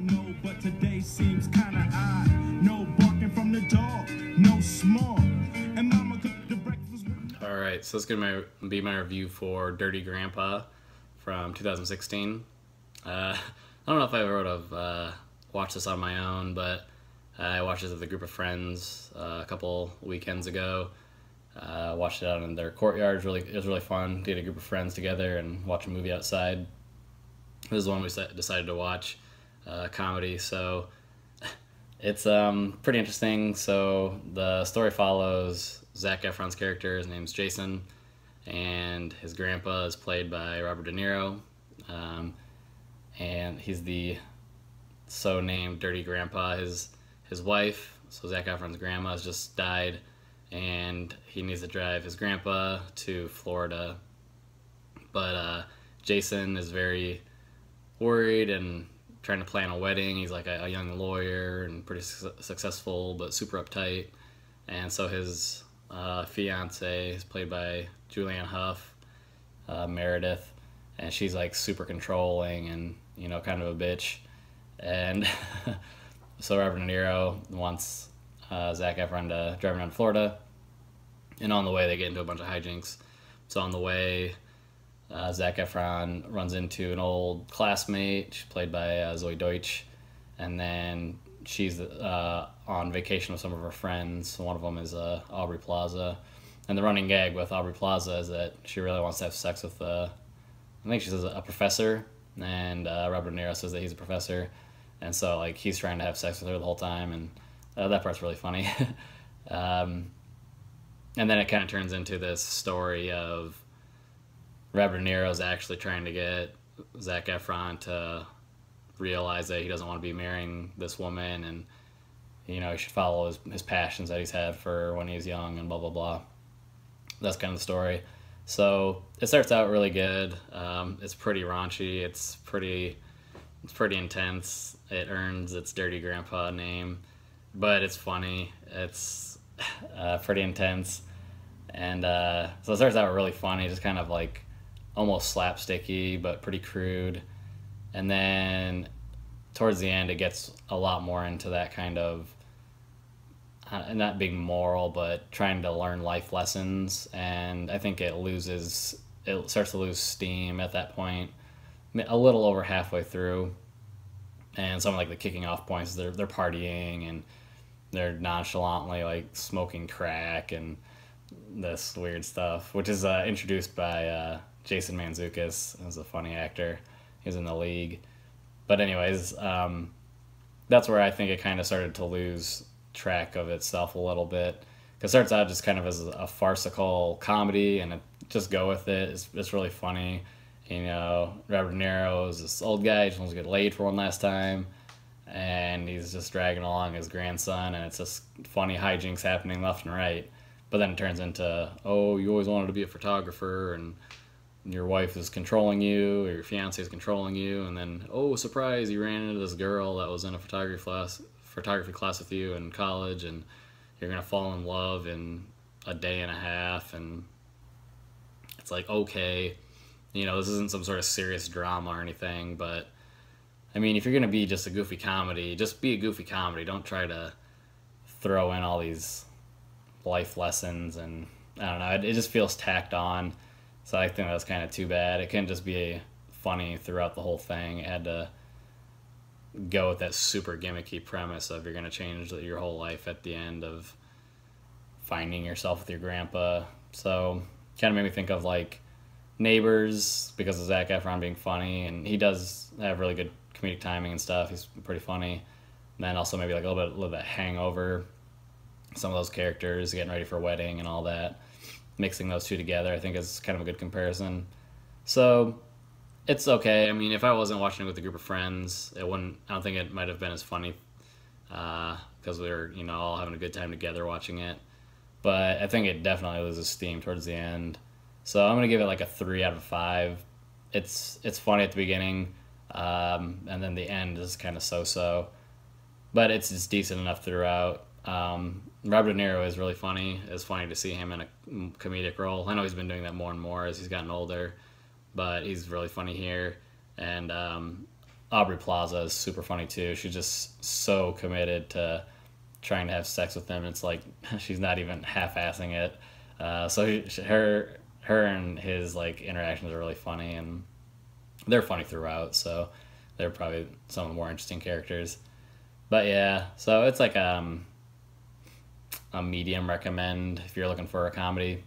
don't know, but today seems kinda odd. No barking from the dog, no small. And mama cooked the breakfast. Alright, so it's gonna be my review for Dirty Grandpa from 2016. I don't know if I ever would have watched this on my own, but I watched this with a group of friends a couple weekends ago. Watched it out in their courtyard. It was really fun to get a group of friends together and watch a movie outside. This is the one we decided to watch, comedy. So it's pretty interesting. So the story follows Zac Efron's character. His name's Jason, and his grandpa is played by Robert De Niro, and he's the so-named Dirty Grandpa. His wife, so Zac Efron's grandma, has just died, and he needs to drive his grandpa to Florida. But Jason is very worried and trying to plan a wedding. He's like a young lawyer and pretty successful, but super uptight. And so his fiance is played by Julianne Hough, Meredith, and she's like super controlling and, you know, kind of a bitch. And so Robert De Niro wants Zac Efron to drive around Florida, and on the way they get into a bunch of hijinks. So on the way, Zac Efron runs into an old classmate. She's played by Zoe Deutsch, and then she's on vacation with some of her friends. One of them is Aubrey Plaza, and the running gag with Aubrey Plaza is that she really wants to have sex with I think she says a professor, and Robert De Niro says that he's a professor, and so like he's trying to have sex with her the whole time, and that part's really funny. And then it kind of turns into this story of Robert De Niro's actually trying to get Zac Efron to realize that he doesn't want to be marrying this woman, and you know he should follow his passions that he's had for when he was young, and blah blah blah. That's kind of the story. So it starts out really good. It's pretty raunchy. It's pretty intense. It earns its Dirty Grandpa name, but it's funny. It's pretty intense, and so it starts out really funny, just kind of like almost slapsticky, but pretty crude. And then towards the end, it gets a lot more into that kind of not being moral, but trying to learn life lessons. And I think it starts to lose steam at that point, a little over halfway through. And some of like the kicking off points, they're partying and they're nonchalantly like smoking crack and this weird stuff, which is introduced by Jason Mantzoukas, as a funny actor. He was in The League. But anyways, that's where I think it kind of started to lose track of itself a little bit. It starts out just kind of as a farcical comedy, and just go with it. It's really funny. You know, Robert De Niro is this old guy, just wants to get laid for one last time, and he's just dragging along his grandson, and it's just funny hijinks happening left and right. But then it turns into, oh, you always wanted to be a photographer, and your wife is controlling you, or your fiance is controlling you, and then, oh, surprise, you ran into this girl that was in a photography class with you in college, and you're gonna fall in love in a day and a half. And it's like, okay, you know, this isn't some sort of serious drama or anything, but I mean, if you're gonna be just a goofy comedy, just be a goofy comedy. Don't try to throw in all these life lessons, and I don't know, it just feels tacked on. So I think that's kind of too bad. It couldn't just be funny throughout the whole thing. It had to go with that super gimmicky premise of you're going to change your whole life at the end of finding yourself with your grandpa. So kind of made me think of like Neighbors, because of Zac Efron being funny, and he does have really good comedic timing and stuff. He's pretty funny. And then also maybe like a little bit Hangover. Some of those characters getting ready for a wedding and all that. Mixing those two together, I think, is kind of a good comparison. So it's okay. I mean, if I wasn't watching it with a group of friends, I don't think it might have been as funny, because we were, you know, all having a good time together watching it. But I think it definitely loses steam towards the end. So I'm gonna give it like a 3 out of 5. It's funny at the beginning, and then the end is kind of so-so, but it's decent enough throughout. Robert De Niro is really funny. It's funny to see him in a comedic role. I know he's been doing that more and more as he's gotten older, but he's really funny here. And Aubrey Plaza is super funny too. She's just so committed to trying to have sex with him. It's like she's not even half-assing it. Her and his like interactions are really funny, and they're funny throughout. So they're probably some of the more interesting characters. But yeah, so it's like a medium recommend if you're looking for a comedy.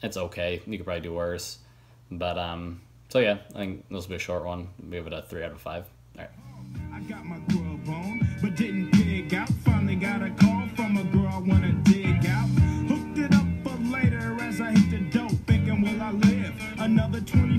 It's okay. You could probably do worse. But so yeah, I think this will be a short one. Give it a 3 out of 5. All right. I got my grub on, but didn't dig out. Finally got a call from a girl I wanna dig out. Hooked it up for later as I hit the dope, thinking will I live another 20